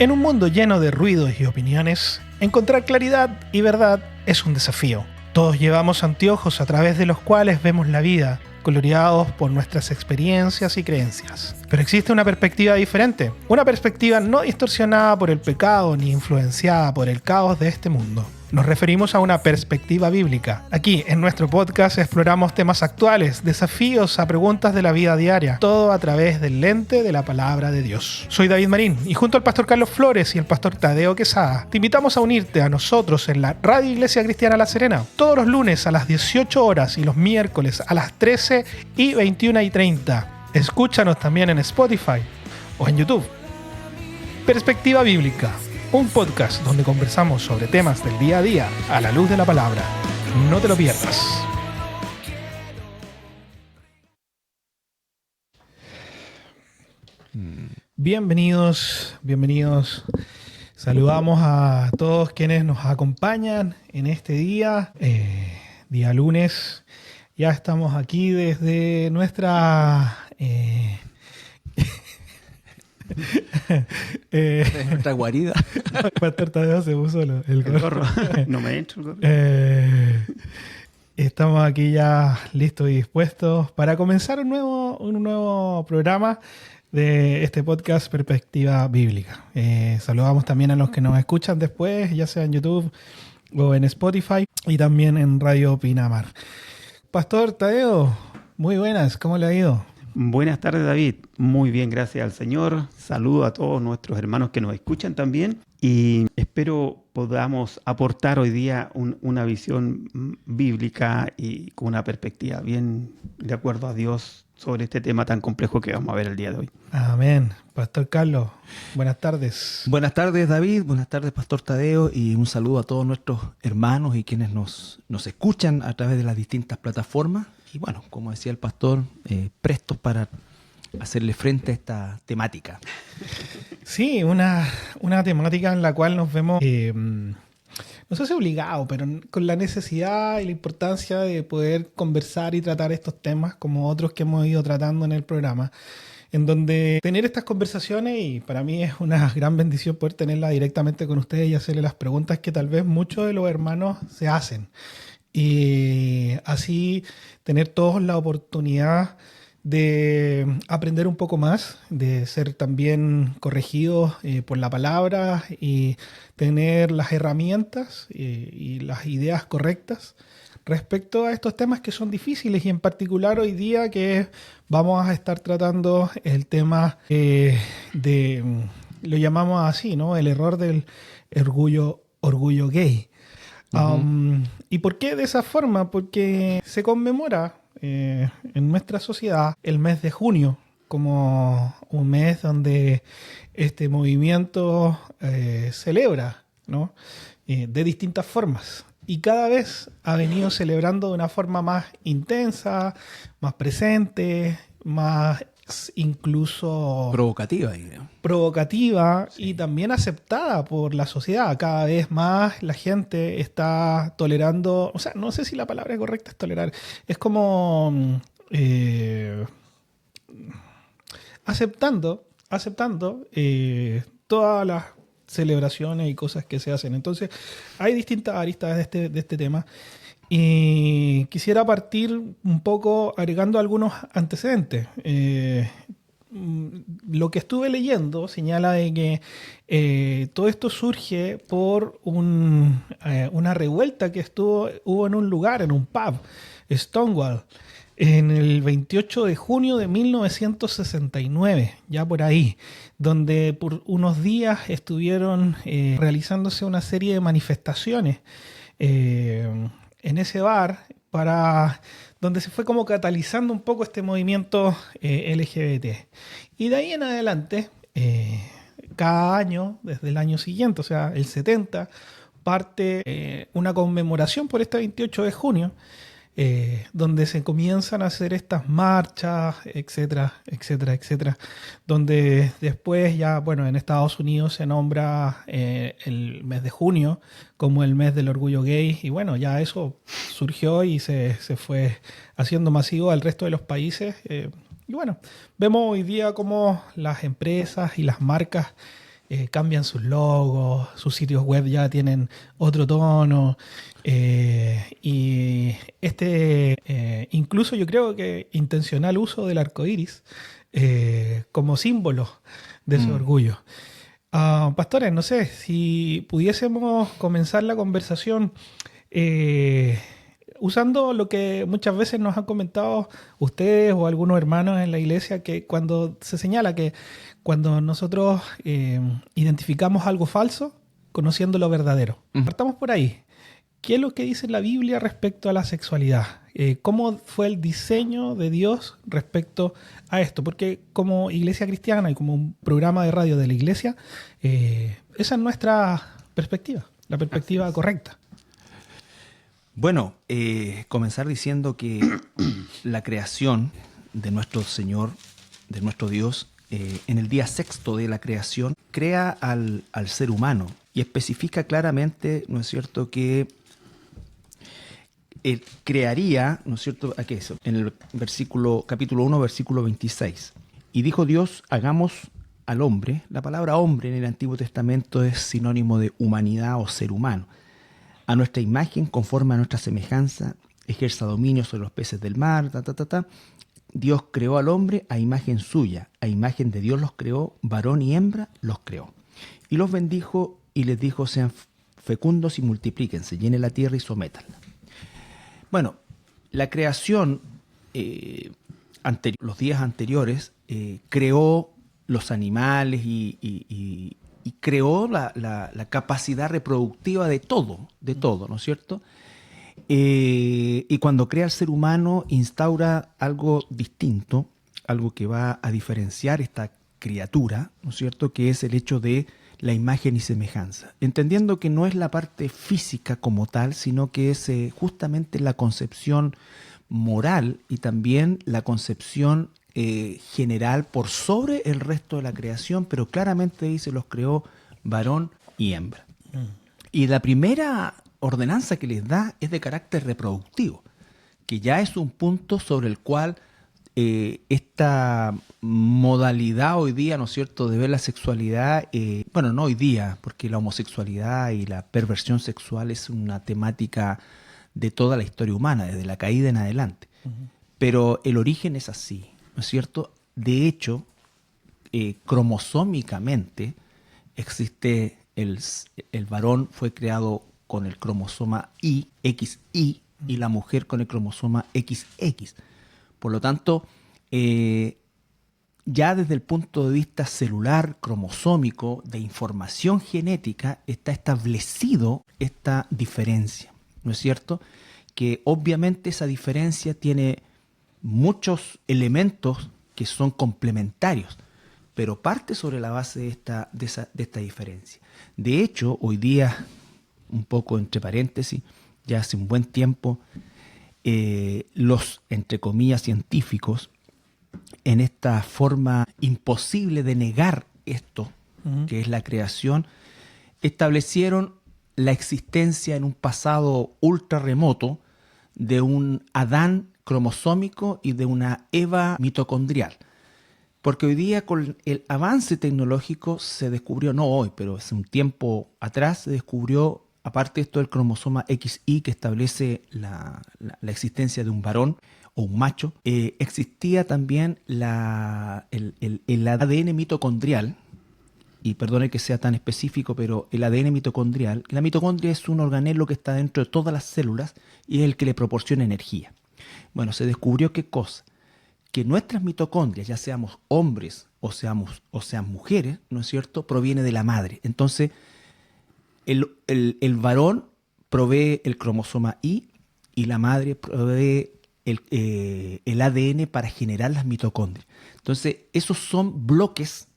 En un mundo lleno de ruidos y opiniones, encontrar claridad y verdad es un desafío. Todos llevamos anteojos a través de los cuales vemos la vida, coloreados por nuestras experiencias y creencias. Pero existe una perspectiva diferente, una perspectiva no distorsionada por el pecado ni influenciada por el caos de este mundo. Nos referimos a una perspectiva bíblica. Aquí, en nuestro podcast, exploramos temas actuales, desafíos a preguntas de la vida diaria, todo a través del lente de la palabra de Dios. Soy David Marín y junto al pastor Carlos Flores y el pastor Tadeo Quesada, te invitamos a unirte a nosotros en la Radio Iglesia Cristiana La Serena, todos los lunes a las 18 horas y los miércoles a las 13 y 21:30. Escúchanos también en Spotify o en YouTube. Perspectiva Bíblica, un podcast donde conversamos sobre temas del día a día a la luz de la palabra. No te lo pierdas. Bienvenidos. Saludamos a todos quienes nos acompañan en este día, día lunes. Ya estamos aquí desde nuestra... nuestra guarida. El pastor Tadeo se puso el gorro. No me he hecho el gorro. Estamos aquí ya listos y dispuestos para comenzar un nuevo programa de este podcast Perspectiva Bíblica. Saludamos también a los que nos escuchan después, ya sea en YouTube o en Spotify y también en Radio Pinamar. Pastor Tadeo, muy buenas, ¿cómo le ha ido? Buenas tardes, David. Muy bien, gracias al Señor. Saludo a todos nuestros hermanos que nos escuchan también y espero podamos aportar hoy día una visión bíblica y con una perspectiva bien de acuerdo a Dios sobre este tema tan complejo que vamos a ver el día de hoy. Amén. Pastor Carlos, buenas tardes. Buenas tardes, David. Buenas tardes, Pastor Tadeo. Y un saludo a todos nuestros hermanos y quienes nos escuchan a través de las distintas plataformas. Y bueno, como decía el pastor, prestos para hacerle frente a esta temática. Sí, una temática en la cual nos vemos, no sé si obligado, pero con la necesidad y la importancia de poder conversar y tratar estos temas como otros que hemos ido tratando en el programa, en donde tener estas conversaciones, y para mí es una gran bendición poder tenerla directamente con ustedes y hacerle las preguntas que tal vez muchos de los hermanos se hacen. Y así tener todos la oportunidad de aprender un poco más, de ser también corregidos por la palabra y tener las herramientas y las ideas correctas respecto a estos temas que son difíciles, y en particular hoy día que vamos a estar tratando el tema lo llamamos así, ¿no? El error del orgullo gay. ¿Y por qué de esa forma? Porque se conmemora en nuestra sociedad el mes de junio como un mes donde este movimiento celebra, ¿no? De distintas formas. Y cada vez ha venido celebrando de una forma más intensa, más presente, más incluso Provocativa. Sí. Y también aceptada por la sociedad. Cada vez más la gente está tolerando, o sea, no sé si la palabra correcta es tolerar, es como aceptando todas las celebraciones y cosas que se hacen. Entonces hay distintas aristas de este tema. Y quisiera partir un poco agregando algunos antecedentes. Lo que estuve leyendo señala de que todo esto surge por una revuelta que hubo en un lugar, en un pub, Stonewall, en el 28 de junio de 1969, ya por ahí, donde por unos días estuvieron realizándose una serie de manifestaciones en ese bar, donde se fue como catalizando un poco este movimiento LGBT. Y de ahí en adelante, cada año, desde el año siguiente, o sea, el 70, parte una conmemoración por este 28 de junio, donde se comienzan a hacer estas marchas, etcétera, etcétera, etcétera, donde después ya, bueno, en Estados Unidos se nombra el mes de junio como el mes del orgullo gay, y bueno, ya eso surgió y se fue haciendo masivo al resto de los países. Y bueno, vemos hoy día cómo las empresas y las marcas cambian sus logos, sus sitios web ya tienen otro tono. Y incluso yo creo que intencional uso del arco iris como símbolo de ese orgullo. Pastores, no sé, si pudiésemos comenzar la conversación usando lo que muchas veces nos han comentado ustedes o algunos hermanos en la iglesia, que cuando se señala que cuando nosotros identificamos algo falso, conociendo lo verdadero. Partamos por ahí. ¿Qué es lo que dice la Biblia respecto a la sexualidad? ¿Cómo fue el diseño de Dios respecto a esto? Porque como iglesia cristiana y como un programa de radio de la iglesia, esa es nuestra perspectiva, la perspectiva correcta. Bueno, comenzar diciendo que la creación de nuestro Señor, de nuestro Dios, en el día sexto de la creación, crea al ser humano y especifica claramente, ¿no es cierto?, que crearía, ¿no es cierto?, aquí eso, en el capítulo 1, versículo 26. Y dijo Dios, hagamos al hombre. La palabra hombre en el Antiguo Testamento es sinónimo de humanidad o ser humano. A nuestra imagen, conforme a nuestra semejanza, ejerza dominio sobre los peces del mar, Dios creó al hombre a imagen suya, a imagen de Dios los creó, varón y hembra los creó. Y los bendijo y les dijo, sean fecundos y multiplíquense, llenen la tierra y sométanla. Bueno, la creación, los días anteriores, creó los animales y creó la capacidad reproductiva de todo, ¿no es cierto? Y cuando crea al ser humano, instaura algo distinto, algo que va a diferenciar esta criatura, ¿no es cierto?, que es el hecho de la imagen y semejanza, entendiendo que no es la parte física como tal, sino que es justamente la concepción moral y también la concepción general por sobre el resto de la creación, pero claramente dice, los creó varón y hembra. Y la primera ordenanza que les da es de carácter reproductivo, que ya es un punto sobre el cual esta modalidad hoy día, ¿no es cierto?, de ver la sexualidad, bueno, no hoy día, porque la homosexualidad y la perversión sexual es una temática de toda la historia humana, desde la caída en adelante. Pero el origen es así, ¿no es cierto? De hecho, cromosómicamente existe el varón fue creado con el cromosoma Y, XY, y la mujer con el cromosoma XX. Por lo tanto, ya desde el punto de vista celular, cromosómico, de información genética, está establecido esta diferencia, ¿no es cierto? Que obviamente esa diferencia tiene muchos elementos que son complementarios, pero parte sobre la base de esta diferencia. De hecho, hoy día, un poco entre paréntesis, ya hace un buen tiempo, los, entre comillas, científicos, en esta forma imposible de negar esto, que es la creación, establecieron la existencia en un pasado ultra remoto de un Adán cromosómico y de una Eva mitocondrial. Porque hoy día con el avance tecnológico se descubrió, no hoy, pero hace un tiempo atrás se descubrió, aparte de esto del cromosoma XY que establece la existencia de un varón o un macho, existía también el ADN mitocondrial, y perdone que sea tan específico, pero el ADN mitocondrial, la mitocondria es un organelo que está dentro de todas las células y es el que le proporciona energía. Bueno, se descubrió qué cosa, que nuestras mitocondrias, ya seamos hombres o sean mujeres, ¿no es cierto?, proviene de la madre. Entonces, el varón provee el cromosoma Y y la madre provee el ADN para generar las mitocondrias. Entonces, esos son bloques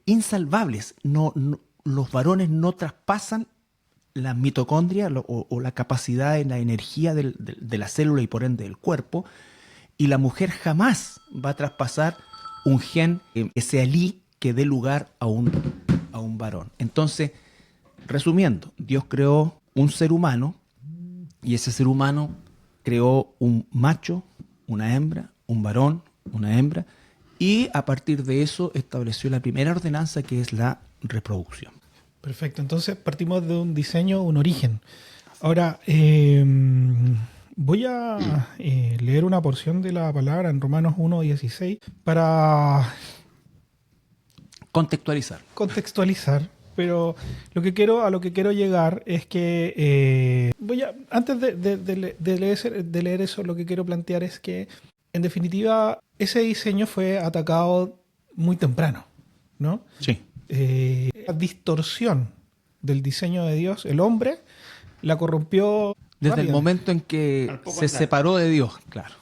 insalvables. Los varones no traspasan las mitocondrias o la capacidad en la energía de la célula y por ende del cuerpo, y la mujer jamás va a traspasar un gen, ese allí, que dé lugar a un varón. Entonces, resumiendo, Dios creó un ser humano y ese ser humano creó un macho, una hembra, un varón, una hembra, Y a partir de eso estableció la primera ordenanza, que es la reproducción. Perfecto, entonces partimos de un diseño, un origen. Ahora, voy a leer una porción de la palabra en Romanos 1:16 para contextualizar, pero a lo que quiero llegar es que antes de leer eso, lo que quiero plantear es que, en definitiva, ese diseño fue atacado muy temprano, ¿no? Sí. La distorsión del diseño de Dios, el hombre la corrompió Desde el rápido. momento en que se separó de Dios, claro.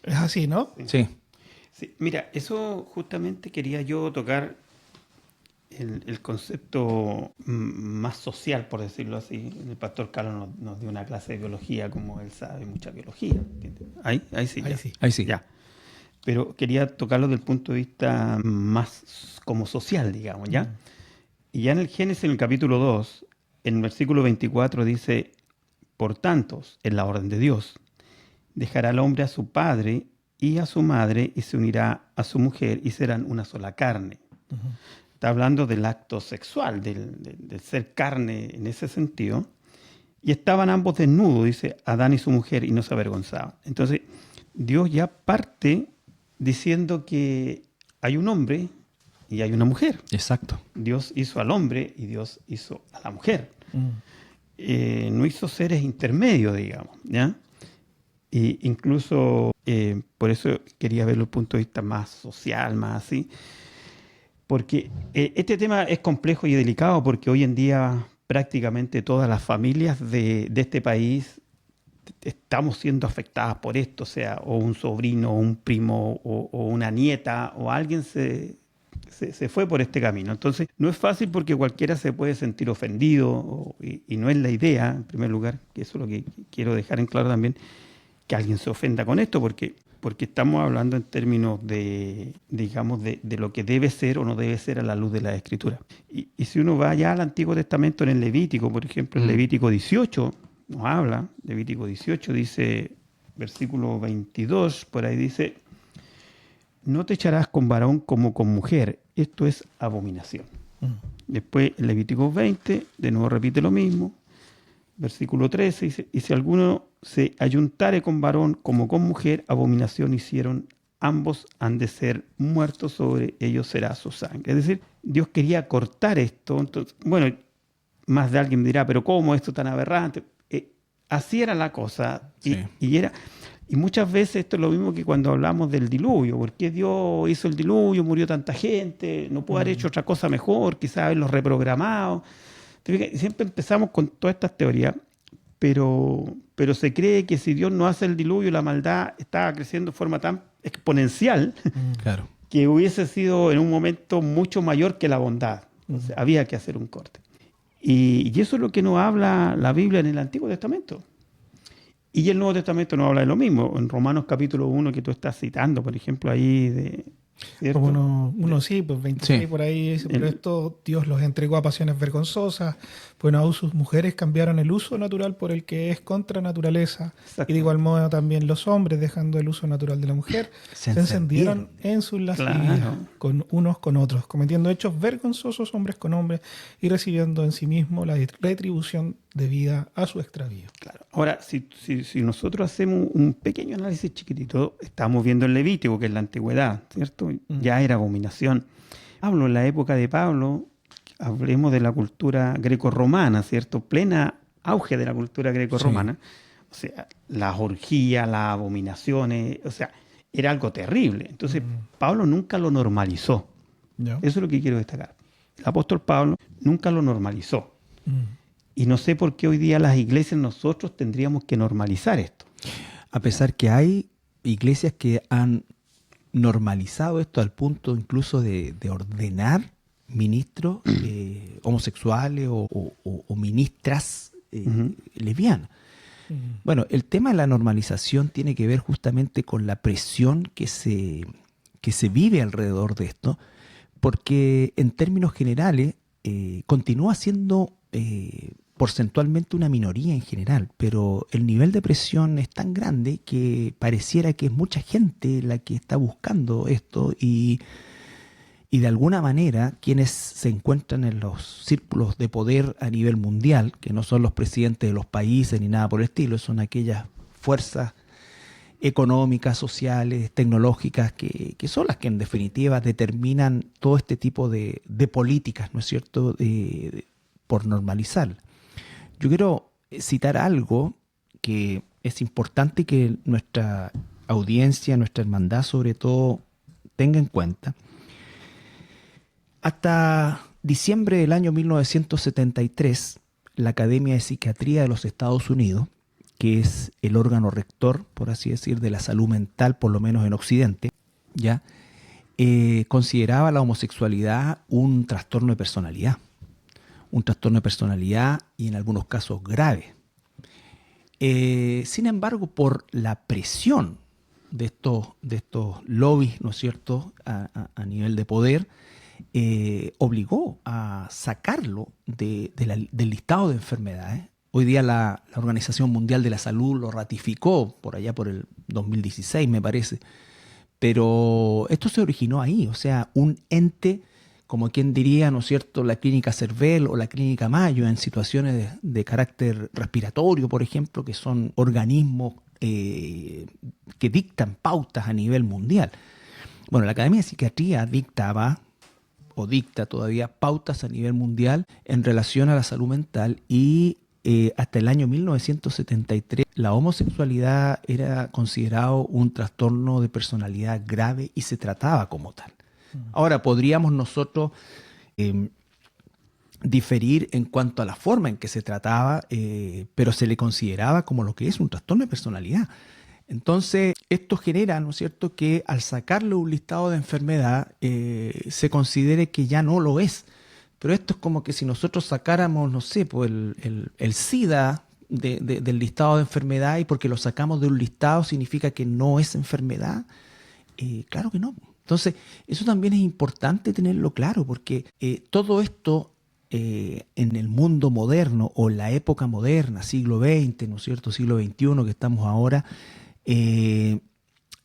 Es así, ¿no? Sí. Sí, mira, eso justamente quería yo tocar el concepto más social, por decirlo así. El pastor Carlos nos dio una clase de biología, como él sabe mucha biología. ¿Entiendes? Ahí sí. Ahí Ya. sí. Ahí sí. Ya. Pero quería tocarlo desde el punto de vista más como social, digamos, ¿ya? Y ya en el Génesis, en el capítulo 2, en el versículo 24 dice: por tanto, en la orden de Dios, dejará el hombre a su padre y a su madre y se unirá a su mujer y serán una sola carne. Ujú. Está hablando del acto sexual, del ser carne en ese sentido. Y estaban ambos desnudos, dice Adán y su mujer, y no se avergonzaban. Entonces, Dios ya parte diciendo que hay un hombre y hay una mujer. Exacto. Dios hizo al hombre y Dios hizo a la mujer. Mm. No hizo seres intermedios, digamos, ¿ya? E incluso por eso quería verlo desde el punto de vista más social, más así. Porque este tema es complejo y delicado, porque hoy en día prácticamente todas las familias de este país estamos siendo afectadas por esto, o sea, o un sobrino, o un primo, o una nieta, o alguien se fue por este camino. Entonces, no es fácil porque cualquiera se puede sentir ofendido, y no es la idea, en primer lugar, que eso es lo que quiero dejar en claro también, que alguien se ofenda con esto, porque estamos hablando en términos de, digamos, de lo que debe ser o no debe ser a la luz de la Escritura. Y si uno va ya al Antiguo Testamento, en el Levítico, por ejemplo, en Levítico 18, nos habla, Levítico 18 dice, versículo 22, por ahí dice: no te echarás con varón como con mujer, esto es abominación. Después, en Levítico 20, de nuevo repite lo mismo, versículo 13 dice: y si alguno se ayuntare con varón como con mujer, abominación hicieron, ambos han de ser muertos, sobre ellos será su sangre. Es decir, Dios quería cortar esto. Entonces, bueno, más de alguien dirá, pero ¿cómo esto tan aberrante? Así era la cosa. Sí. Y muchas veces esto es lo mismo que cuando hablamos del diluvio. ¿Por qué Dios hizo el diluvio? Murió tanta gente, no pudo haber hecho otra cosa mejor, quizás haberlo reprogramado. Siempre empezamos con todas estas teorías, pero se cree que si Dios no hace el diluvio, la maldad estaba creciendo de forma tan exponencial Claro. que hubiese sido en un momento mucho mayor que la bondad. O sea, había que hacer un corte. Y eso es lo que nos habla la Biblia en el Antiguo Testamento. Y el Nuevo Testamento nos habla de lo mismo. En Romanos capítulo 1, que tú estás citando, por ejemplo, ahí ¿cierto? Como uno sí, pues 26 Sí. por ahí dice: pero esto Dios los entregó a pasiones vergonzosas, pues aún sus mujeres cambiaron el uso natural por el que es contra naturaleza. Exacto. Y de igual modo también los hombres, dejando el uso natural de la mujer, Se se encendieron en sus lascivias Claro. con unos con otros, cometiendo hechos vergonzosos hombres con hombres y recibiendo en sí mismo la retribución debida a su extravío. Claro. Ahora, si nosotros hacemos un pequeño análisis chiquitito, estamos viendo el Levítico, que es la antigüedad, ¿cierto? Ya era abominación. Pablo, en la época de Pablo, hablemos de la cultura grecorromana, ¿cierto? Plena auge de la cultura grecorromana. O sea, las orgías, las abominaciones, o sea, era algo terrible. Entonces, Pablo nunca lo normalizó. ¿Ya? Eso es lo que quiero destacar. El apóstol Pablo nunca lo normalizó. Y no sé por qué hoy día las iglesias nosotros tendríamos que normalizar esto. A pesar que hay iglesias que han normalizado esto al punto incluso de ordenar ministros homosexuales o ministras lesbianas. Bueno, el tema de la normalización tiene que ver justamente con la presión que se vive alrededor de esto, porque en términos generales continúa siendo porcentualmente una minoría en general, pero el nivel de presión es tan grande que pareciera que es mucha gente la que está buscando esto y de alguna manera quienes se encuentran en los círculos de poder a nivel mundial, que no son los presidentes de los países ni nada por el estilo, son aquellas fuerzas económicas, sociales, tecnológicas, que son las que en definitiva determinan todo este tipo de políticas, ¿no es cierto?, por normalizar. Yo quiero citar algo que es importante que nuestra audiencia, nuestra hermandad sobre todo, tenga en cuenta. Hasta diciembre del año 1973, la Academia de Psiquiatría de los Estados Unidos, que es el órgano rector, por así decir, de la salud mental, por lo menos en Occidente, ya consideraba la homosexualidad un trastorno de personalidad. Un trastorno de personalidad y en algunos casos grave. Sin embargo, por la presión de estos lobbies, ¿no es cierto?, a nivel de poder, obligó a sacarlo del listado de enfermedades. Hoy día la Organización Mundial de la Salud lo ratificó por allá por el 2016, me parece. Pero esto se originó ahí, o sea, un ente, como quien diría, ¿no es cierto?, la clínica Cervel o la clínica Mayo en situaciones de carácter respiratorio, por ejemplo, que son organismos que dictan pautas a nivel mundial. Bueno, la Academia de Psiquiatría dictaba o dicta todavía pautas a nivel mundial en relación a la salud mental y hasta el año 1973 la homosexualidad era considerado un trastorno de personalidad grave y se trataba como tal. Ahora, podríamos nosotros diferir en cuanto a la forma en que se trataba, pero se le consideraba como lo que es un trastorno de personalidad. Entonces, esto genera, ¿no es cierto?, que al sacarlo de un listado de enfermedad se considere que ya no lo es. Pero esto es como que si nosotros sacáramos, no sé, pues el SIDA del listado de enfermedad y porque lo sacamos de un listado significa que no es enfermedad. Claro que no. Entonces, eso también es importante tenerlo claro, porque todo esto en el mundo moderno o en la época moderna, siglo XX, ¿no es cierto?, siglo XXI que estamos ahora,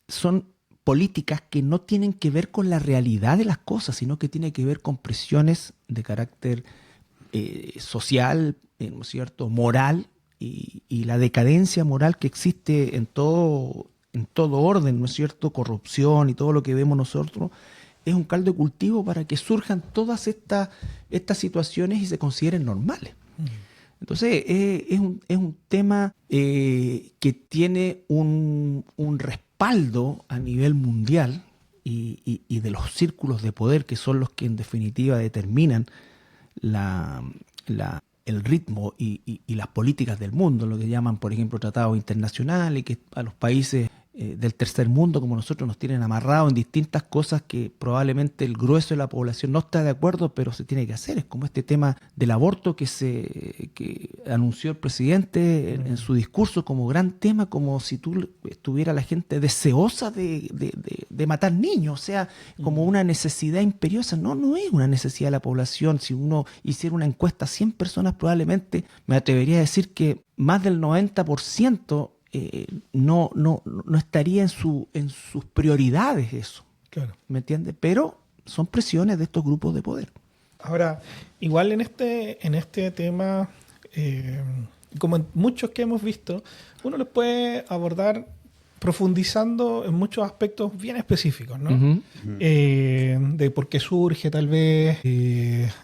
son políticas que no tienen que ver con la realidad de las cosas, sino que tienen que ver con presiones de carácter social, ¿no es cierto?, moral, y la decadencia moral que existe en todo orden, ¿no es cierto?, corrupción y todo lo que vemos nosotros, es un caldo de cultivo para que surjan todas estas situaciones y se consideren normales. Entonces, es un tema que tiene un respaldo a nivel mundial y de los círculos de poder que son los que en definitiva determinan el ritmo y las políticas del mundo, lo que llaman, por ejemplo, tratados internacionales, que a los países del tercer mundo como nosotros nos tienen amarrados en distintas cosas que probablemente el grueso de la población no está de acuerdo, pero se tiene que hacer. Es como este tema del aborto que anunció el presidente en su discurso como gran tema, como si estuviera la gente deseosa de matar niños, o sea, como una necesidad imperiosa. No es una necesidad de la población. Si uno hiciera una encuesta a 100 personas, probablemente me atrevería a decir que más del 90% no estaría en sus prioridades eso. Claro. ¿Me entiendes? Pero son presiones de estos grupos de poder. Ahora, igual en este tema, como en muchos que hemos visto, uno los puede abordar profundizando en muchos aspectos bien específicos, ¿no? Uh-huh. De por qué surge, tal vez,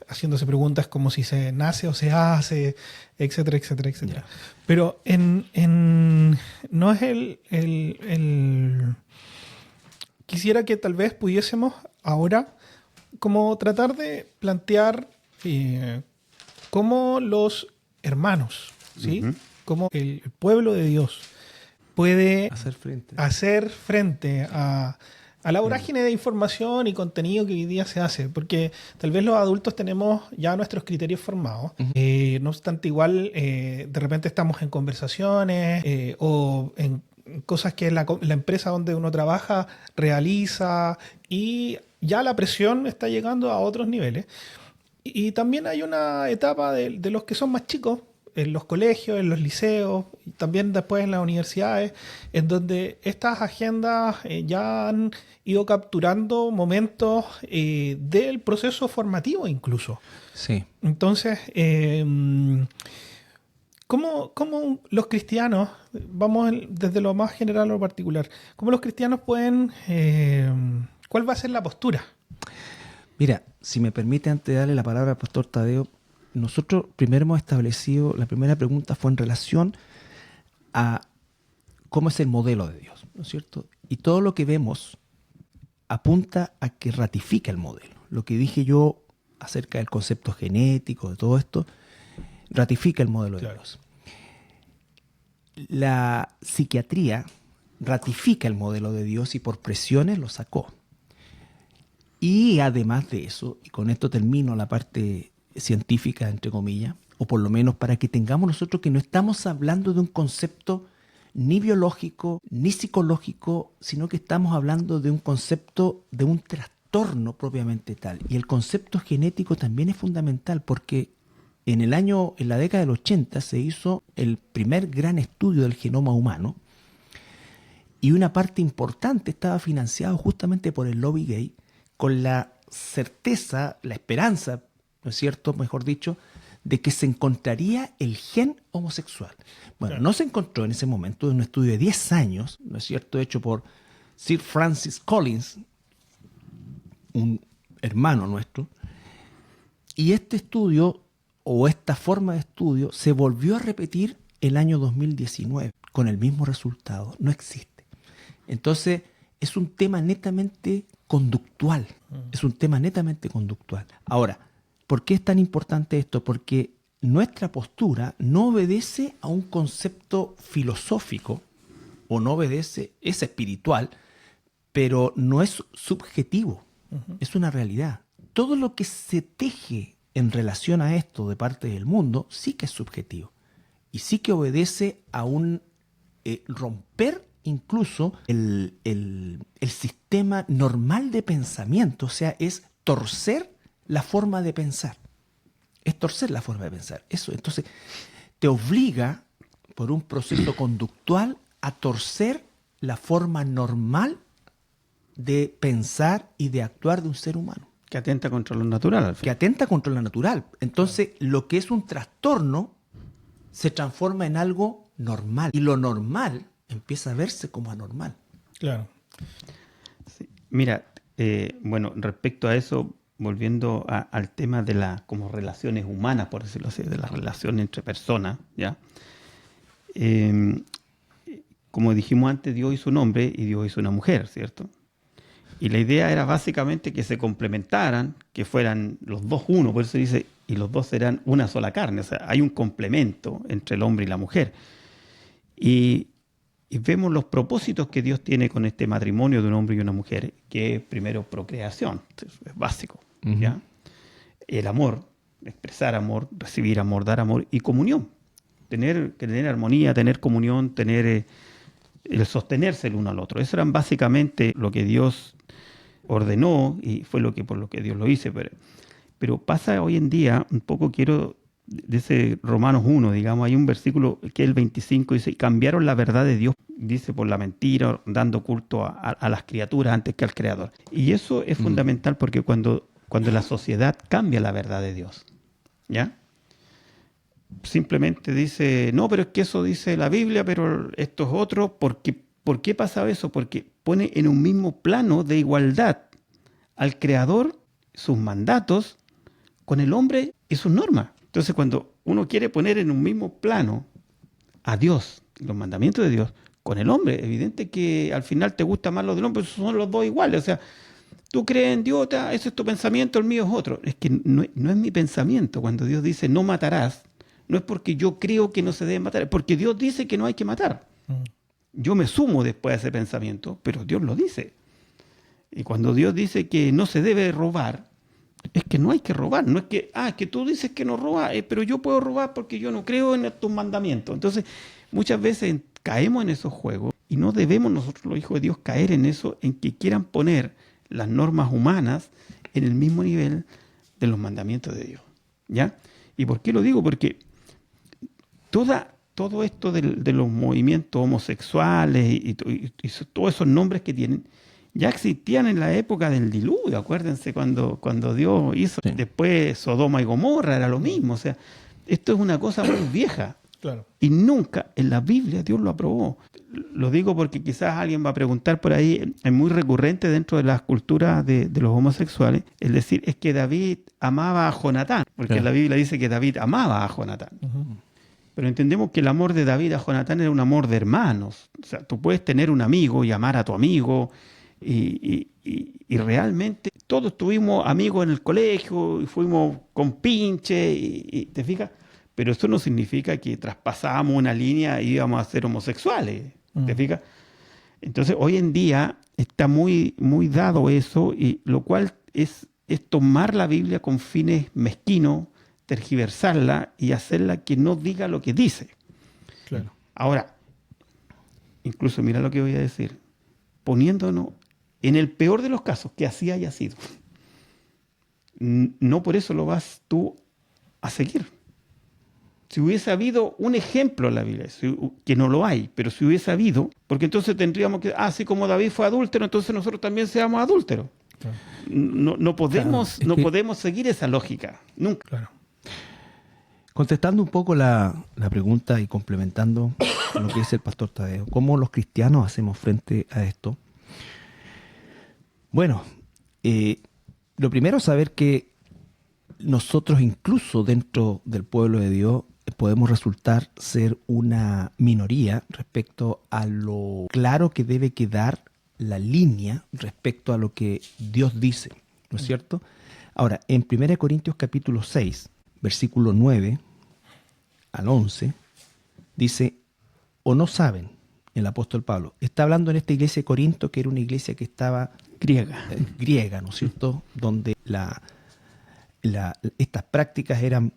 haciéndose preguntas como si se nace o se hace, etcétera, etcétera, etcétera. Yeah. Pero no es quisiera que tal vez pudiésemos ahora como tratar de plantear cómo los hermanos, ¿sí? Uh-huh. Cómo el pueblo de Dios puede hacer frente a la vorágine de información y contenido que hoy día se hace, porque tal vez los adultos tenemos ya nuestros criterios formados. Uh-huh. No obstante, igual de repente estamos en conversaciones o en cosas que la empresa donde uno trabaja realiza y ya la presión está llegando a otros niveles. Y también hay una etapa de los que son más chicos, en los colegios, en los liceos, y también después en las universidades, en donde estas agendas ya han ido capturando momentos del proceso formativo incluso. Sí. Entonces, ¿cómo los cristianos, desde lo más general a lo particular, cómo los cristianos pueden, cuál va a ser la postura? Mira, si me permite, antes de darle la palabra al pastor Tadeo, nosotros primero hemos establecido, la primera pregunta fue en relación a cómo es el modelo de Dios, ¿no es cierto? Y todo lo que vemos apunta a que ratifica el modelo. Lo que dije yo acerca del concepto genético, de todo esto, ratifica el modelo de Dios. La psiquiatría ratifica el modelo de Dios y por presiones lo sacó. Y además de eso, y con esto termino la parte científica, entre comillas, o por lo menos para que tengamos nosotros que no estamos hablando de un concepto ni biológico, ni psicológico, sino que estamos hablando de un concepto de un trastorno propiamente tal. Y el concepto genético también es fundamental porque en la década del 80 se hizo el primer gran estudio del genoma humano y una parte importante estaba financiado justamente por el lobby gay con la certeza, la esperanza, ¿no es cierto?, mejor dicho, de que se encontraría el gen homosexual. Bueno, no se encontró en ese momento, en un estudio de 10 años, ¿no es cierto?, hecho por Sir Francis Collins, un hermano nuestro, y este estudio, o esta forma de estudio, se volvió a repetir el año 2019, con el mismo resultado. No existe. Entonces, es un tema netamente conductual. Es un tema netamente conductual. Ahora, ¿por qué es tan importante esto? Porque nuestra postura no obedece a un concepto filosófico o no obedece, es espiritual, pero no es subjetivo, es una realidad. Todo lo que se teje en relación a esto de parte del mundo sí que es subjetivo y sí que obedece a un romper incluso el sistema normal de pensamiento, o sea, es torcer la forma de pensar. Es torcer la forma de pensar. Eso, entonces, te obliga, por un proceso conductual, a torcer la forma normal de pensar y de actuar de un ser humano. Que atenta contra lo natural, al fin. Que atenta contra lo natural. Entonces, lo que es un trastorno se transforma en algo normal. Y lo normal empieza a verse como anormal. Claro. Sí. Mira, bueno, respecto a eso, volviendo al tema de las como relaciones humanas, por decirlo así, de las relaciones entre personas, ¿ya? Como dijimos antes, Dios hizo un hombre y Dios hizo una mujer, ¿cierto? Y la idea era básicamente que se complementaran, que fueran los dos uno, por eso dice, y los dos serán una sola carne. O sea, hay un complemento entre el hombre y la mujer. Y vemos los propósitos que Dios tiene con este matrimonio de un hombre y una mujer, que es primero procreación, es básico, ¿ya? El amor, expresar amor, recibir amor, dar amor y comunión. Tener armonía, tener comunión, tener el sostenerse el uno al otro. Eso eran básicamente lo que Dios ordenó y fue por lo que Dios lo hizo. Pero pasa hoy en día, un poco quiero, de ese Romanos 1, digamos, hay un versículo que es el 25, dice, cambiaron la verdad de Dios, dice, por la mentira, dando culto a las criaturas antes que al Creador. Y eso es fundamental porque cuando la sociedad cambia la verdad de Dios, ¿ya? Simplemente dice, no, pero es que eso dice la Biblia, pero esto es otro. ¿Por qué pasa eso? Porque pone en un mismo plano de igualdad al Creador, sus mandatos, con el hombre y sus normas. Entonces, cuando uno quiere poner en un mismo plano a Dios, los mandamientos de Dios, con el hombre, evidente que al final te gusta más lo del hombre, son los dos iguales. O sea, tú crees en Dios, ese es tu pensamiento, el mío es otro. Es que no es mi pensamiento. Cuando Dios dice no matarás, no es porque yo creo que no se debe matar, es porque Dios dice que no hay que matar. Yo me sumo después a ese pensamiento, pero Dios lo dice. Y cuando Dios dice que no se debe robar, es que no hay que robar. No es que tú dices que no robas, pero yo puedo robar porque yo no creo en tus mandamientos. Entonces, muchas veces caemos en esos juegos y no debemos nosotros, los hijos de Dios, caer en eso, en que quieran poner las normas humanas en el mismo nivel de los mandamientos de Dios, ¿ya? ¿Y por qué lo digo? Porque todo esto de los movimientos homosexuales y todos esos nombres que tienen, ya existían en la época del diluvio. Acuérdense cuando Dios hizo, Sí. después Sodoma y Gomorra, era lo mismo. O sea, esto es una cosa muy vieja. Claro. Y nunca en la Biblia Dios lo aprobó. Lo digo porque quizás alguien va a preguntar por ahí, es muy recurrente dentro de las culturas de los homosexuales, es decir, es que David amaba a Jonatán, porque Claro. la Biblia dice que David amaba a Jonatán. Ujú. Pero entendemos que el amor de David a Jonatán era un amor de hermanos. O sea, tú puedes tener un amigo y amar a tu amigo, y realmente todos tuvimos amigos en el colegio y fuimos con pinche, ¿te fijas? Pero eso no significa que traspasábamos una línea y íbamos a ser homosexuales, ¿te fijas? Entonces, hoy en día está muy, muy dado eso, y lo cual es tomar la Biblia con fines mezquinos, tergiversarla y hacerla que no diga lo que dice. Claro. Ahora, incluso mira lo que voy a decir, poniéndonos en el peor de los casos, que así haya sido. No por eso lo vas tú a seguir. Si hubiese habido un ejemplo en la Biblia, que no lo hay, pero si hubiese habido, porque entonces tendríamos que, así como David fue adúltero, entonces nosotros también seamos adúlteros. Claro. No podemos, Claro, es no que- podemos seguir esa lógica, nunca. Claro. Contestando un poco la pregunta y complementando lo que dice el pastor Tadeo, ¿cómo los cristianos hacemos frente a esto? Bueno, lo primero es saber que nosotros incluso dentro del pueblo de Dios podemos resultar ser una minoría respecto a lo claro que debe quedar la línea respecto a lo que Dios dice, ¿no es cierto? Ahora, en 1 Corintios capítulo 6, versículo 9 al 11, dice, o no saben, el apóstol Pablo, está hablando en esta iglesia de Corinto, que era una iglesia que estaba griega, ¿no es cierto? Donde estas prácticas eran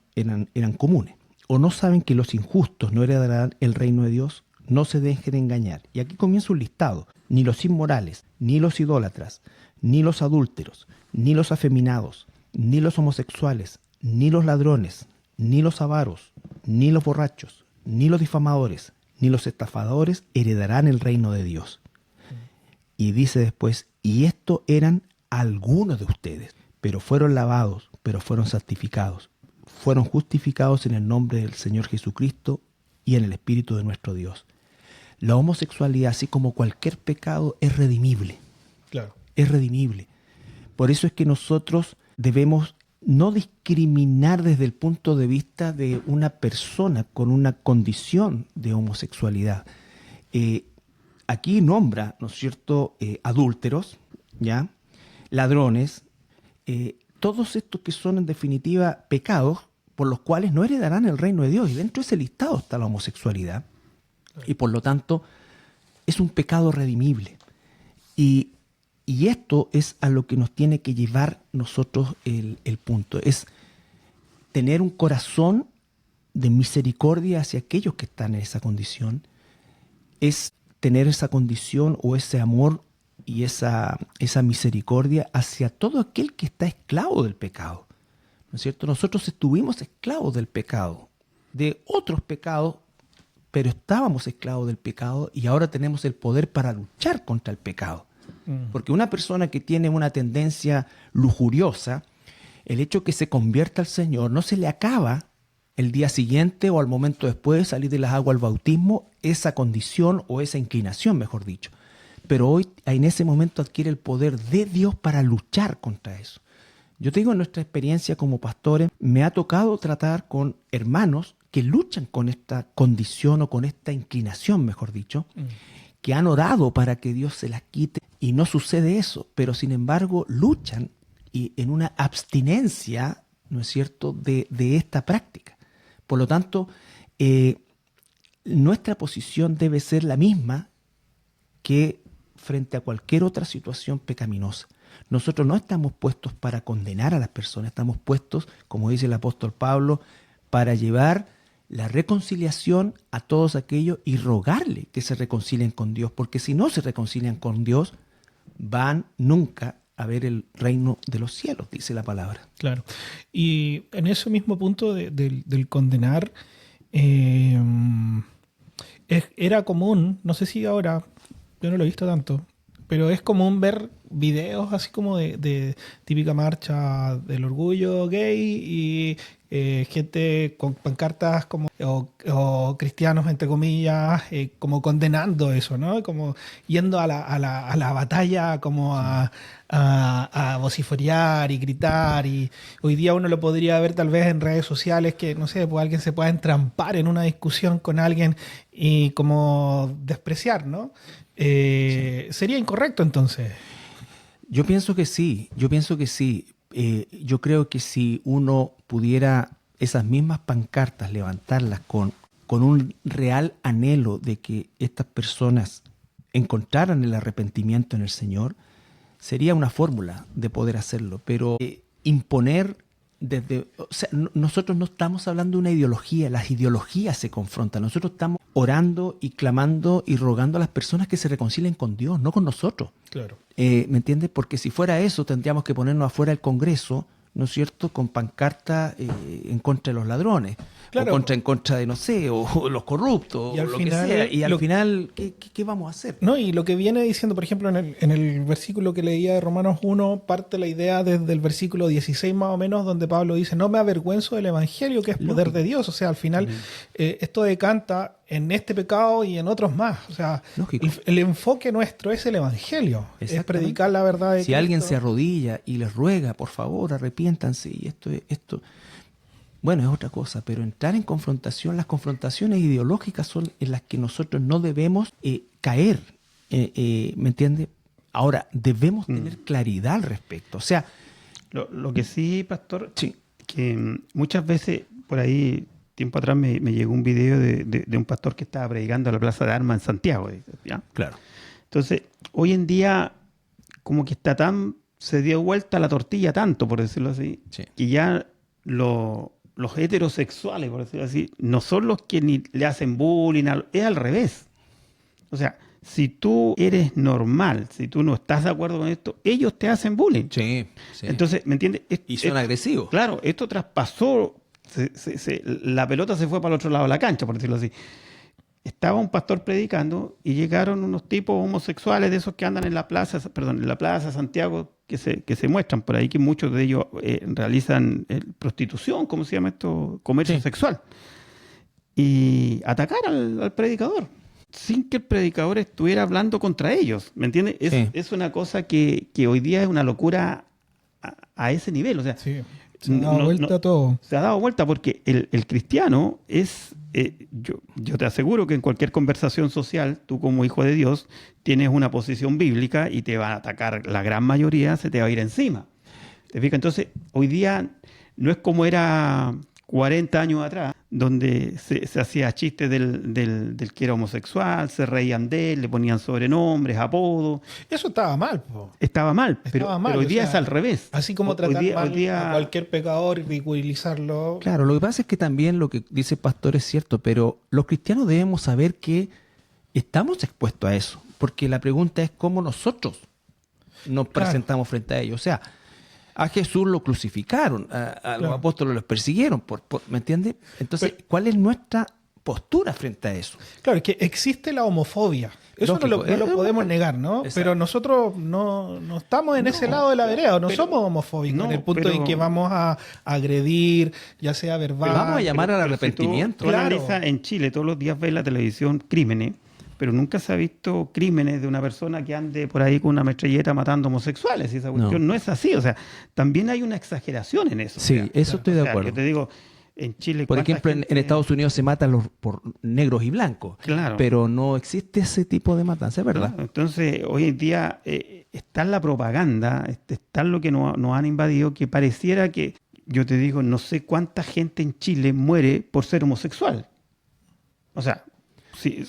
comunes. O no saben que los injustos no heredarán el reino de Dios, no se dejen engañar. Y aquí comienza un listado. Ni los inmorales, ni los idólatras, ni los adúlteros, ni los afeminados, ni los homosexuales, ni los ladrones, ni los avaros, ni los borrachos, ni los difamadores, ni los estafadores heredarán el reino de Dios. Y dice después, y esto eran algunos de ustedes, pero fueron lavados, pero fueron santificados, fueron justificados en el nombre del Señor Jesucristo y en el Espíritu de nuestro Dios. La homosexualidad, así como cualquier pecado, es redimible. Claro. Es redimible. Por eso es que nosotros debemos no discriminar desde el punto de vista de una persona con una condición de homosexualidad. Aquí nombra, ¿no es cierto?, adúlteros, ¿ya?, ladrones, todos estos que son en definitiva pecados por los cuales no heredarán el reino de Dios. Y dentro de ese listado está la homosexualidad. Y por lo tanto es un pecado redimible. Y esto es a lo que nos tiene que llevar nosotros el punto. Es tener un corazón de misericordia hacia aquellos que están en esa condición. Es tener esa condición o ese amor y esa misericordia hacia todo aquel que está esclavo del pecado. ¿No es cierto? Nosotros estuvimos esclavos del pecado, de otros pecados, pero estábamos esclavos del pecado y ahora tenemos el poder para luchar contra el pecado. Porque una persona que tiene una tendencia lujuriosa, el hecho que se convierta al Señor no se le acaba el día siguiente o al momento después de salir de las aguas al bautismo esa condición o esa inclinación, mejor dicho. Pero hoy en ese momento adquiere el poder de Dios para luchar contra eso. Yo te digo, en nuestra experiencia como pastores, me ha tocado tratar con hermanos que luchan con esta condición o con esta inclinación, mejor dicho, que han orado para que Dios se las quite y no sucede eso, pero sin embargo luchan y en una abstinencia, ¿no es cierto?, de esta práctica. Por lo tanto, nuestra posición debe ser la misma que frente a cualquier otra situación pecaminosa. Nosotros no estamos puestos para condenar a las personas, estamos puestos, como dice el apóstol Pablo, para llevar la reconciliación a todos aquellos y rogarle que se reconcilien con Dios, porque si no se reconcilian con Dios, van nunca a ver el reino de los cielos, dice la palabra. Claro. Y en ese mismo punto del condenar, era común, no sé si ahora, yo no lo he visto tanto, pero es común ver videos así como de típica marcha del orgullo gay y gente con pancartas como o cristianos entre comillas como condenando eso, ¿no? Como yendo a la batalla como a vociferar y gritar, y hoy día uno lo podría ver tal vez en redes sociales que no sé, pues alguien se pueda entrampar en una discusión con alguien y como despreciar, ¿no? Sería incorrecto entonces. Yo pienso que sí, yo pienso que sí. Yo creo que si uno pudiera esas mismas pancartas levantarlas con un real anhelo de que estas personas encontraran el arrepentimiento en el Señor, sería una fórmula de poder hacerlo. Pero imponer desde... O sea, nosotros no estamos hablando de una ideología, las ideologías se confrontan. Nosotros estamos orando y clamando y rogando a las personas que se reconcilien con Dios, no con nosotros. Claro. ¿Me entiendes? Porque si fuera eso, tendríamos que ponernos afuera del Congreso, ¿no es cierto?, con pancartas en contra de los ladrones, Claro. o en contra de, no sé, o los corruptos, Y al o lo final, que sea. Y al final, ¿qué vamos a hacer? No, y lo que viene diciendo, por ejemplo, en el versículo que leía de Romanos 1, parte la idea desde el versículo 16 más o menos, donde Pablo dice, no me avergüenzo del evangelio, que es poder de Dios. O sea, al final, esto decanta en este pecado y en otros más. O sea, el enfoque nuestro es el evangelio, es predicar la verdad de Si Cristo. alguien se arrodilla y les ruega, por favor, arrepiéntanse, y esto... Bueno, es otra cosa, pero entrar en confrontación, las confrontaciones ideológicas son en las que nosotros no debemos caer, ¿me entiende? Ahora, debemos tener claridad al respecto. O sea... Lo que sí, pastor, Sí. que muchas veces, por ahí, tiempo atrás me llegó un video de un pastor que estaba predicando a la Plaza de Armas en Santiago. ¿Ya? Claro. Entonces, hoy en día, como que se dio vuelta la tortilla tanto, por decirlo así, Sí. y ya los heterosexuales, por decirlo así, no son los que ni le hacen bullying, es al revés. O sea, si tú eres normal, si tú no estás de acuerdo con esto, ellos te hacen bullying. Sí. Entonces, ¿me entiendes? Y son agresivos. Claro, esto traspasó, la pelota se fue para el otro lado de la cancha, por decirlo así. Estaba un pastor predicando y llegaron unos tipos homosexuales de esos que andan en la plaza Santiago, que se muestran por ahí, que muchos de ellos realizan prostitución, ¿cómo se llama esto? Comercio sexual. Y atacar al predicador, sin que el predicador estuviera hablando contra ellos, ¿me entiendes? Es una cosa que hoy día es una locura a ese nivel, o sea... Sí. Se ha dado vuelta todo. Se ha dado vuelta porque el cristiano es... yo te aseguro que en cualquier conversación social, tú como hijo de Dios, tienes una posición bíblica y te van a atacar, la gran mayoría se te va a ir encima. ¿Te fijas? Entonces, hoy día no es como era 40 años atrás, donde se hacía chiste del que era homosexual, se reían de él, le ponían sobrenombres, apodos. Eso estaba mal, po. Estaba mal, pero hoy día es al revés. Así como tratar hoy mal día, a cualquier pecador y ridiculizarlo. Claro, lo que pasa es que también lo que dice el pastor es cierto, pero los cristianos debemos saber que estamos expuestos a eso, porque la pregunta es cómo nosotros nos presentamos frente a ellos. O sea, a Jesús lo crucificaron, a los apóstoles los persiguieron, ¿me entiendes? Entonces, ¿cuál es nuestra postura frente a eso? Claro, es que existe la homofobia. Eso Lógico, no lo podemos negar, ¿no? Exacto. Pero nosotros no estamos en ese lado de la vereda, no somos homofóbicos, en el punto en que vamos a agredir, ya sea verbal. Vamos a llamar al arrepentimiento. Tú analizas en Chile, todos los días ves en la televisión crímenes, pero nunca se ha visto crímenes de una persona que ande por ahí con una metralleta matando homosexuales. Y esa cuestión no es así. O sea, también hay una exageración en eso. Sí, o sea, eso estoy de acuerdo. Yo te digo, en Chile... Por ejemplo, en Estados Unidos se matan por negros y blancos. Claro. Pero no existe ese tipo de matanza, es verdad. ¿No? Entonces, hoy en día está en la propaganda, está en lo que nos han invadido, que pareciera que, yo te digo, no sé cuánta gente en Chile muere por ser homosexual. O sea, sí,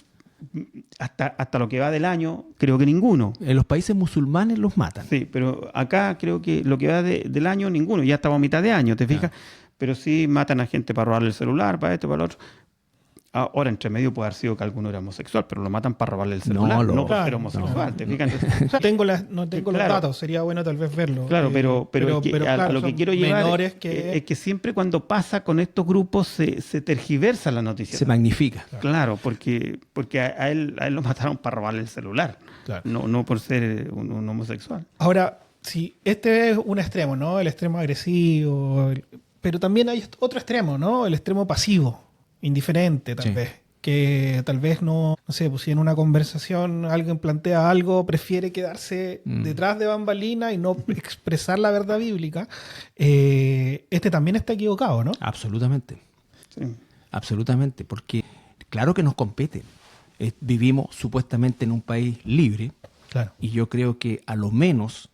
hasta lo que va del año, creo que ninguno. En los países musulmanes los matan. Sí, pero acá creo que lo que va del año, ninguno. Ya estamos a mitad de año, ¿te fijas? Pero sí matan a gente para robarle el celular, para esto, para lo otro. Ahora, entre medio puede haber sido que alguno era homosexual, pero lo matan para robarle el celular, no por ser homosexual. ¿Te fijas? Entonces, no tengo los datos, sería bueno tal vez verlo. Claro, pero a lo que quiero llevar es que siempre cuando pasa con estos grupos se tergiversa la noticia. Se magnifica. Claro, porque a él lo mataron para robarle el celular, no por ser un homosexual. Ahora, si este es un extremo, ¿no? El extremo agresivo, pero también hay otro extremo, ¿no? El extremo pasivo, indiferente tal vez. Que tal vez no sé, pues si en una conversación alguien plantea algo, prefiere quedarse detrás de bambalina y no expresar la verdad bíblica, este también está equivocado, ¿no? Absolutamente. Sí. Absolutamente, porque claro que nos compete. Vivimos supuestamente en un país libre, Claro. y yo creo que a lo menos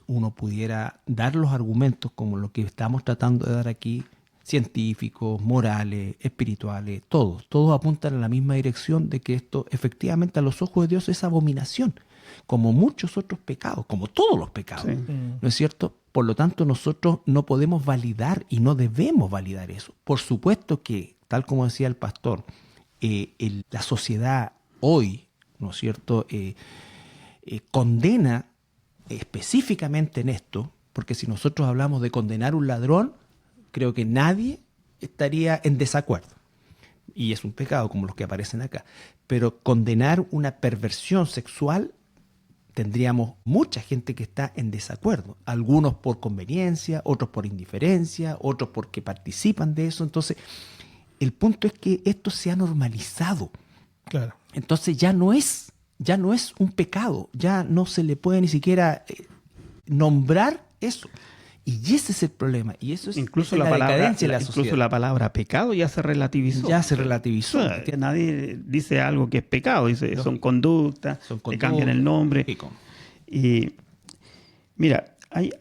uno pudiera dar los argumentos como lo que estamos tratando de dar aquí, científicos, morales, espirituales, todos apuntan en la misma dirección de que esto efectivamente a los ojos de Dios es abominación, como muchos otros pecados, como todos los pecados, ¿no es cierto? Por lo tanto, nosotros no podemos validar y no debemos validar eso. Por supuesto que, tal como decía el pastor, la sociedad hoy, ¿no es cierto?, condena específicamente en esto, porque si nosotros hablamos de condenar un ladrón, creo que nadie estaría en desacuerdo. Y es un pecado como los que aparecen acá. Pero condenar una perversión sexual, tendríamos mucha gente que está en desacuerdo. Algunos por conveniencia, otros por indiferencia, otros porque participan de eso. Entonces, el punto es que esto se ha normalizado. Claro. Entonces ya no es un pecado, ya no se le puede ni siquiera nombrar eso. Y ese es el problema. Y eso es incluso la decadencia de la incluso sociedad. la palabra pecado ya se relativizó. Ya se relativizó. O sea, nadie dice algo que es pecado, dice son conductas, le cambian el nombre. Y mira, hay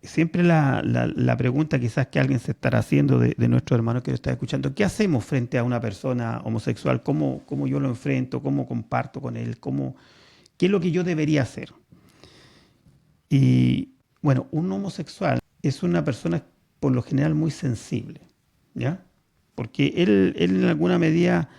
siempre la pregunta quizás que alguien se estará haciendo de nuestro hermano que lo está escuchando: ¿qué hacemos frente a una persona homosexual? ¿Cómo yo lo enfrento? ¿Cómo comparto con él? ¿Qué es lo que yo debería hacer? Y bueno, un homosexual es una persona por lo general muy sensible, ¿ya? Porque él en alguna medida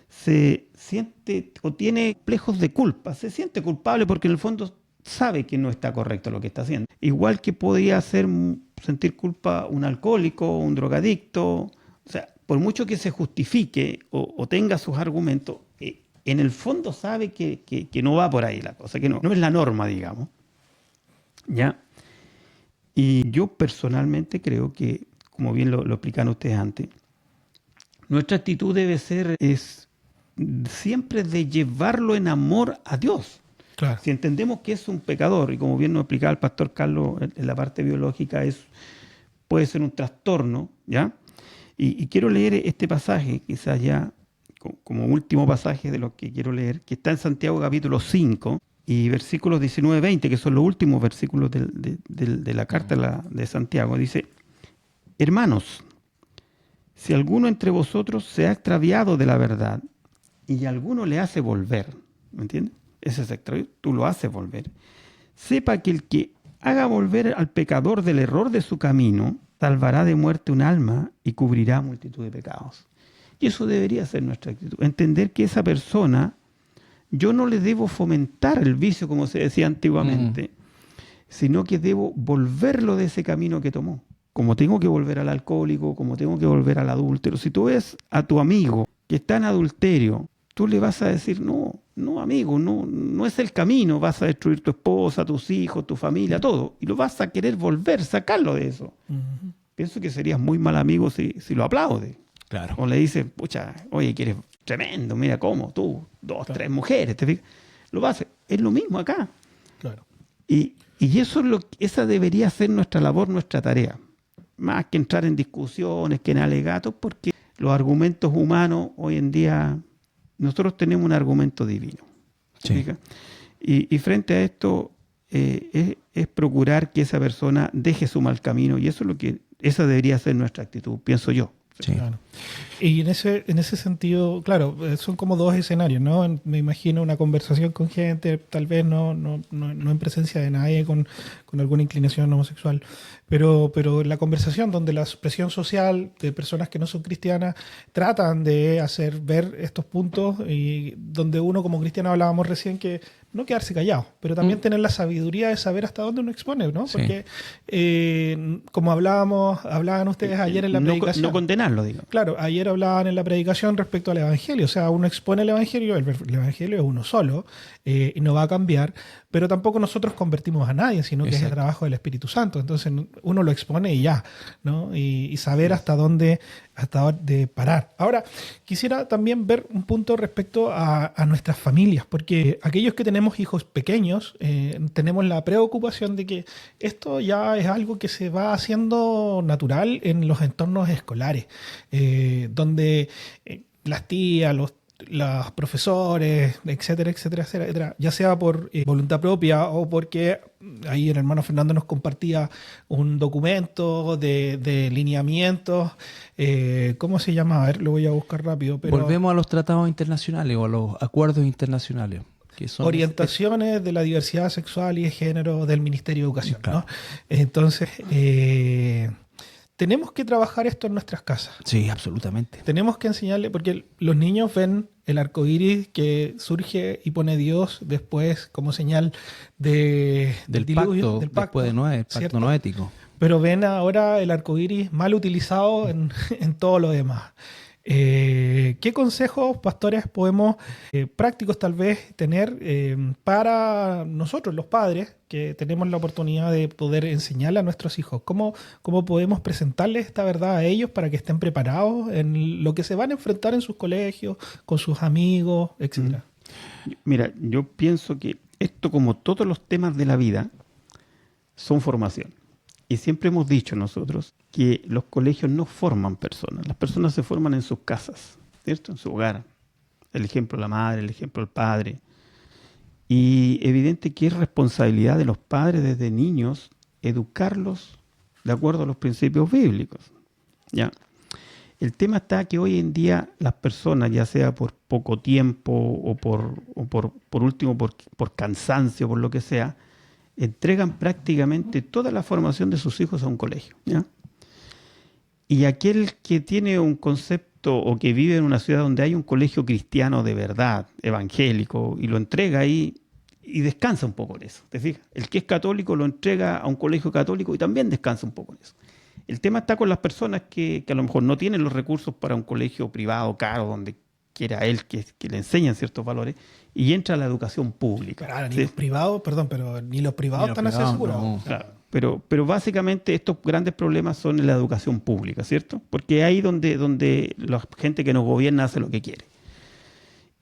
se siente o tiene complejos de culpa, se siente culpable porque en el fondo sabe que no está correcto lo que está haciendo. Igual que podría sentir culpa un alcohólico, un drogadicto. O sea, por mucho que se justifique o tenga sus argumentos, en el fondo sabe que no va por ahí la cosa, que no es la norma, digamos. ¿Ya? Y yo personalmente creo que, como bien lo explicaron ustedes antes, nuestra actitud debe ser siempre de llevarlo en amor a Dios. Claro. Si entendemos que es un pecador, y como bien nos explicaba el pastor Carlos en la parte biológica, puede ser un trastorno, ¿ya? Y quiero leer este pasaje, quizás ya como último pasaje de lo que quiero leer, que está en Santiago capítulo 5 y versículos 19-20, que son los últimos versículos de la carta de Santiago. Dice: hermanos, si alguno entre vosotros se ha extraviado de la verdad y alguno le hace volver, ¿me entiendes? Ese es extravío, tú lo haces volver. Sepa que el que haga volver al pecador del error de su camino, salvará de muerte un alma y cubrirá multitud de pecados. Y eso debería ser nuestra actitud. Entender que esa persona, yo no le debo fomentar el vicio, como se decía antiguamente, sino que debo volverlo de ese camino que tomó. Como tengo que volver al alcohólico, como tengo que volver al adúltero. Si tú ves a tu amigo que está en adulterio, tú le vas a decir: no amigo, no es el camino, vas a destruir tu esposa, tus hijos, tu familia, todo. Y lo vas a querer volver, sacarlo de eso. Uh-huh. Pienso que serías muy mal amigo si lo aplaudes. Claro. O le dices: pucha, oye, que eres tremendo, mira cómo, tú, 2, 3 mujeres, ¿te fijas? Lo vas a hacer. Es lo mismo acá. Claro. Y eso esa debería ser nuestra labor, nuestra tarea. Más que entrar en discusiones, que en alegatos, porque los argumentos humanos hoy en día, nosotros tenemos un argumento divino. Sí. Y frente a esto es procurar que esa persona deje su mal camino, y eso es esa debería ser nuestra actitud, pienso yo. Sí. Claro. Y en ese sentido, claro, son como dos escenarios, ¿no? Me imagino una conversación con gente, tal vez no en presencia de nadie con alguna inclinación homosexual, pero la conversación donde la presión social de personas que no son cristianas tratan de hacer ver estos puntos y donde uno como cristiano hablábamos recién que no quedarse callado, pero también tener la sabiduría de saber hasta dónde uno expone, ¿no? Sí. Porque como hablaban ustedes ayer en la predicación. No condenarlo, digo. Claro, ayer hablaban en la predicación respecto al Evangelio. O sea, uno expone el Evangelio es uno solo y no va a cambiar, pero tampoco nosotros convertimos a nadie, sino que es el Exacto. trabajo del Espíritu Santo. Entonces uno lo expone y ya, ¿no? Y saber hasta dónde parar. Ahora, quisiera también ver un punto respecto a nuestras familias, porque aquellos que tenemos hijos pequeños, tenemos la preocupación de que esto ya es algo que se va haciendo natural en los entornos escolares, donde las tías, los profesores, etcétera, etcétera, etcétera, ya sea por voluntad propia o porque ahí el hermano Fernando nos compartía un documento de lineamientos, ¿cómo se llama? A ver, lo voy a buscar rápido. Pero Volvemos a los tratados internacionales o a los acuerdos internacionales, que son orientaciones de la diversidad sexual y de género del Ministerio de Educación, Claro. ¿no? Entonces, tenemos que trabajar esto en nuestras casas. Sí, absolutamente. Tenemos que enseñarle, porque los niños ven el arco iris que surge y pone Dios después como señal del diluvio, del pacto, después de Noé, el pacto ¿cierto? noético. Pero ven ahora el arco iris mal utilizado en todo lo demás. ¿Qué consejos, pastores, podemos, prácticos tal vez, tener para nosotros, los padres, que tenemos la oportunidad de poder enseñarle a nuestros hijos? ¿Cómo podemos presentarles esta verdad a ellos para que estén preparados en lo que se van a enfrentar en sus colegios, con sus amigos, etcétera? Mira, yo pienso que esto, como todos los temas de la vida, son formación. Y siempre hemos dicho nosotros que los colegios no forman personas, las personas se forman en sus casas, ¿cierto? En su hogar. El ejemplo de la madre, el ejemplo del padre. Y evidente que es responsabilidad de los padres desde niños educarlos de acuerdo a los principios bíblicos. ¿Ya? El tema está que hoy en día las personas, ya sea por poco tiempo o por último por cansancio, por lo que sea, entregan prácticamente toda la formación de sus hijos a un colegio, ¿ya? Y aquel que tiene un concepto o que vive en una ciudad donde hay un colegio cristiano de verdad, evangélico, y lo entrega ahí y descansa un poco en eso, ¿te fijas? El que es católico lo entrega a un colegio católico y también descansa un poco en eso. El tema está con las personas que a lo mejor no tienen los recursos para un colegio privado caro donde quiera él que le enseñan ciertos valores y entra a la educación pública. Claro, ni ¿sí? los privados, perdón, pero ni los privados Ni los están así privados, asegurados. no. Claro, pero básicamente estos grandes problemas son en la educación pública, ¿cierto? Porque ahí donde la gente que nos gobierna hace lo que quiere.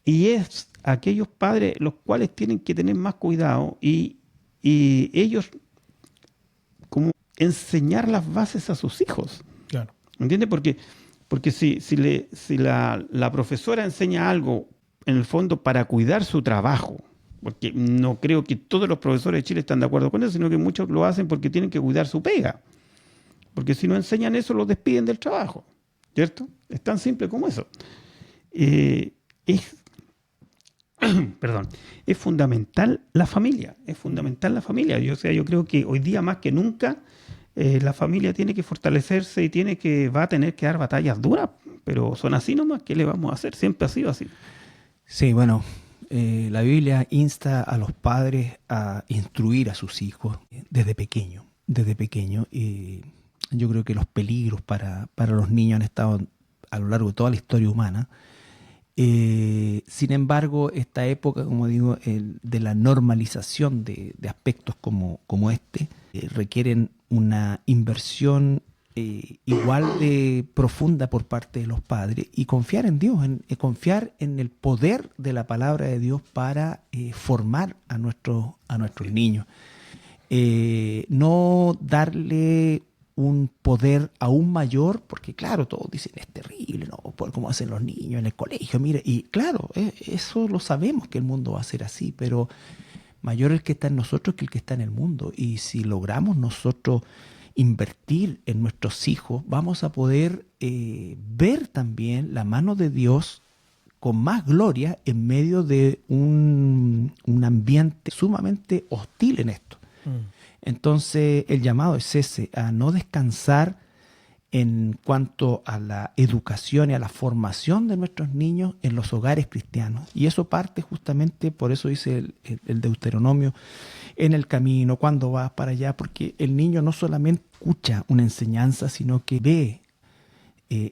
Y es aquellos padres los cuales tienen que tener más cuidado y ellos como enseñar las bases a sus hijos. Claro. ¿Entiendes? Porque si la profesora enseña algo, en el fondo, para cuidar su trabajo, porque no creo que todos los profesores de Chile están de acuerdo con eso, sino que muchos lo hacen porque tienen que cuidar su pega. Porque si no enseñan eso, los despiden del trabajo. ¿Cierto? Es tan simple como eso. Es fundamental la familia. Es fundamental la familia. Yo creo que hoy día más que nunca la familia tiene que fortalecerse y va a tener que dar batallas duras, pero son así nomás. ¿Qué le vamos a hacer? Siempre ha sido así. Sí, bueno, la Biblia insta a los padres a instruir a sus hijos desde pequeño. Y yo creo que los peligros para los niños han estado a lo largo de toda la historia humana. Sin embargo, esta época, como digo, de la normalización de aspectos como este, requieren una inversión igual de profunda por parte de los padres y confiar en Dios, confiar en el poder de la palabra de Dios para formar a nuestros niños. No darle un poder aún mayor, porque claro, todos dicen, es terrible, ¿no? Por cómo hacen los niños en el colegio, mire, y claro, eso lo sabemos que el mundo va a ser así, pero mayor el que está en nosotros que el que está en el mundo, y si logramos nosotros invertir en nuestros hijos, vamos a poder ver también la mano de Dios con más gloria en medio de un ambiente sumamente hostil en esto. Entonces el llamado es ese, a no descansar en cuanto a la educación y a la formación de nuestros niños en los hogares cristianos. Y eso parte justamente, por eso dice el Deuteronomio, en el camino, cuando vas para allá, porque el niño no solamente escucha una enseñanza, sino que ve,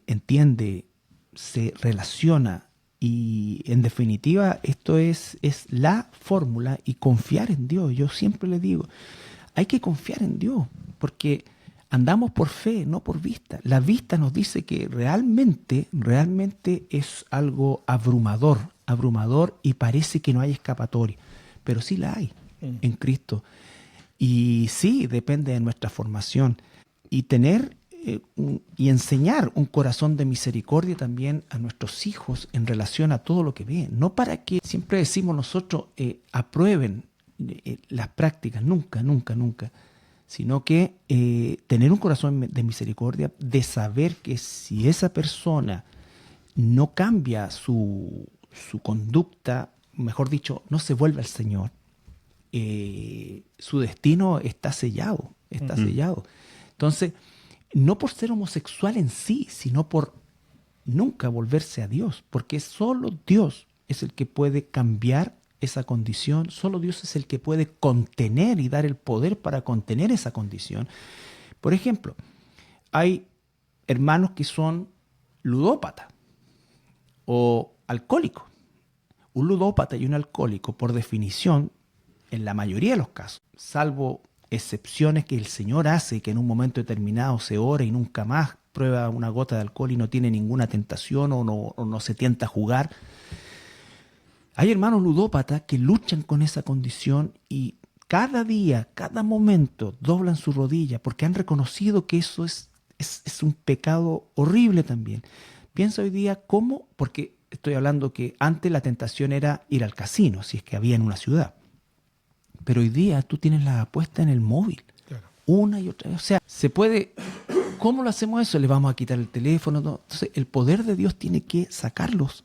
entiende, se relaciona. Y en definitiva, esto es la fórmula, y confiar en Dios. Yo siempre le digo, hay que confiar en Dios, porque andamos por fe, no por vista. La vista nos dice que realmente es algo abrumador, y parece que no hay escapatoria, pero sí la hay en Cristo. Y sí, depende de nuestra formación. Y tener y enseñar un corazón de misericordia también a nuestros hijos en relación a todo lo que ven. No para que, siempre decimos nosotros, aprueben las prácticas, nunca, sino que tener un corazón de misericordia, de saber que si esa persona no cambia su conducta, mejor dicho, no se vuelve al Señor, su destino está sellado, sellado. Entonces, no por ser homosexual en sí, sino por nunca volverse a Dios, porque solo Dios es el que puede cambiar esa condición, solo Dios es el que puede contener y dar el poder para contener esa condición. Por ejemplo, hay hermanos que son ludópatas o alcohólicos. Un ludópata y un alcohólico, por definición, en la mayoría de los casos, salvo excepciones que el Señor hace, que en un momento determinado se ora y nunca más prueba una gota de alcohol y no tiene ninguna tentación o no se tienta a jugar. Hay hermanos ludópatas que luchan con esa condición y cada día, cada momento doblan su rodilla porque han reconocido que eso es un pecado horrible también. Piensa hoy día cómo, porque estoy hablando que antes la tentación era ir al casino, si es que había en una ciudad. Pero hoy día tú tienes la apuesta en el móvil, claro, una y otra vez. O sea, se puede. ¿Cómo lo hacemos eso? ¿Le vamos a quitar el teléfono? No. Entonces, el poder de Dios tiene que sacarlos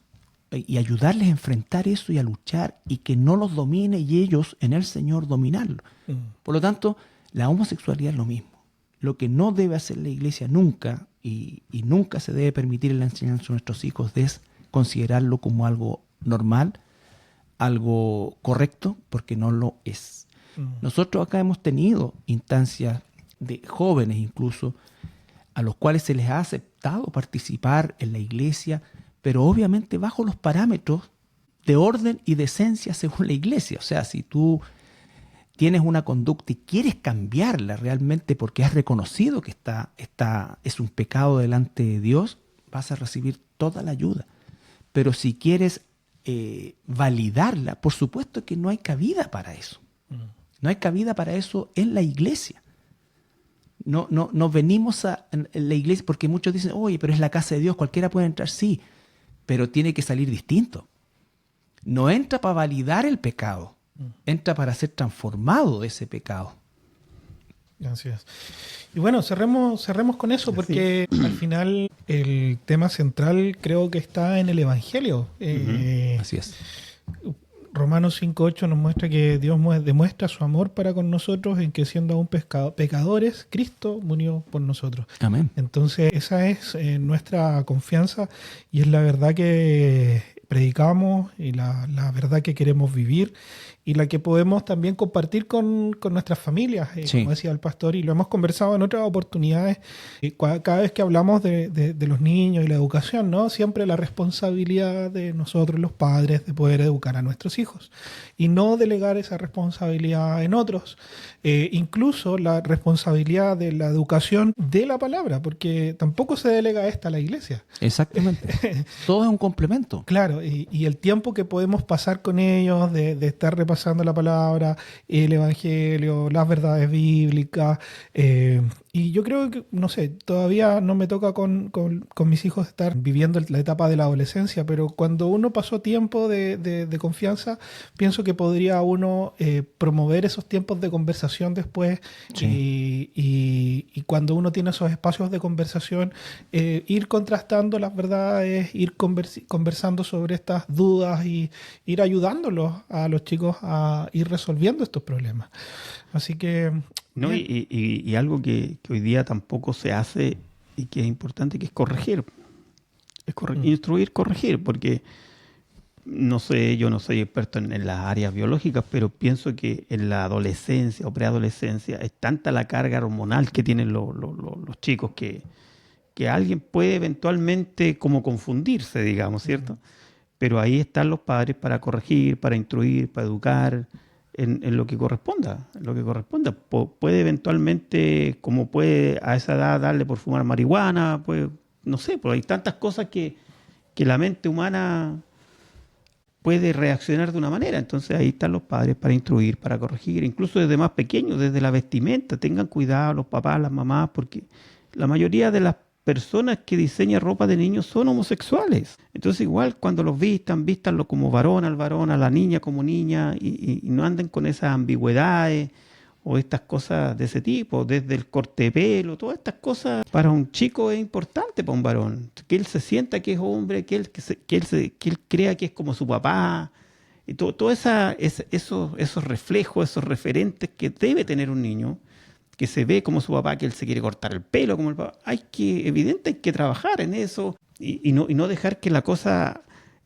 y ayudarles a enfrentar eso y a luchar y que no los domine y ellos en el Señor dominarlo. Por lo tanto, la homosexualidad es lo mismo. Lo que no debe hacer la iglesia nunca y nunca se debe permitir en la enseñanza a nuestros hijos es considerarlo como algo normal, algo correcto, porque no lo es. Nosotros acá hemos tenido instancias de jóvenes incluso a los cuales se les ha aceptado participar en la iglesia, pero obviamente bajo los parámetros de orden y decencia según la iglesia. O sea, si tú tienes una conducta y quieres cambiarla realmente porque has reconocido que es un pecado delante de Dios, vas a recibir toda la ayuda. Pero si quieres validarla, por supuesto que no hay cabida para eso. No hay cabida para eso en la iglesia. No venimos en la iglesia porque muchos dicen, oye, pero es la casa de Dios, cualquiera puede entrar, sí, pero tiene que salir distinto. No entra para validar el pecado, entra para ser transformado de ese pecado. Gracias. Y bueno, cerremos con eso, porque sí, al final el tema central creo que está en el Evangelio. Así es. Romanos 5:8 nos muestra que Dios demuestra su amor para con nosotros en que siendo aún pecadores, Cristo murió por nosotros. Amén. Entonces esa es nuestra confianza y es la verdad que predicamos y la verdad que queremos vivir y la que podemos también compartir con nuestras familias, sí, como decía el pastor, y lo hemos conversado en otras oportunidades. Cada vez que hablamos de los niños y la educación, ¿no? Siempre la responsabilidad de nosotros los padres de poder educar a nuestros hijos y no delegar esa responsabilidad en otros, incluso la responsabilidad de la educación de la palabra, porque tampoco se delega esta a la iglesia. Exactamente. Todo es un complemento. Claro, y el tiempo que podemos pasar con ellos, de estar repasando pasando la palabra, el evangelio, las verdades bíblicas. Y yo creo que, no sé, todavía no me toca con mis hijos estar viviendo la etapa de la adolescencia, pero cuando uno pasó tiempo de confianza, pienso que podría uno promover esos tiempos de conversación después. Sí. Y cuando uno tiene esos espacios de conversación, ir contrastando las verdades, ir conversando sobre estas dudas y ir ayudándolos a los chicos a ir resolviendo estos problemas. Así que... ¿No? bien. Y algo que hoy día tampoco se hace y que es importante, que es corregir. Instruir, corregir, porque no sé, yo no soy experto en las áreas biológicas, pero pienso que en la adolescencia o preadolescencia es tanta la carga hormonal que tienen los chicos que alguien puede eventualmente como confundirse, digamos, ¿cierto? Pero ahí están los padres para corregir, para instruir, para educar en lo que corresponda, en lo que corresponda. Puede eventualmente, como puede a esa edad darle por fumar marihuana, pues no sé, pues hay tantas cosas que la mente humana puede reaccionar de una manera. Entonces ahí están los padres para instruir, para corregir, incluso desde más pequeños, desde la vestimenta. Tengan cuidado los papás, las mamás, porque la mayoría de las personas que diseñan ropa de niños son homosexuales. Entonces igual cuando los vístanlo como varón, a la niña como niña, y no anden con esas ambigüedades o estas cosas de ese tipo, desde el corte de pelo, todas estas cosas para un chico es importante, para un varón, que él se sienta que es hombre, que él crea que es como su papá, y todos esos reflejos, esos referentes que debe tener un niño, que se ve como su papá, que él se quiere cortar el pelo como el papá. Hay que trabajar en eso y no dejar que la cosa,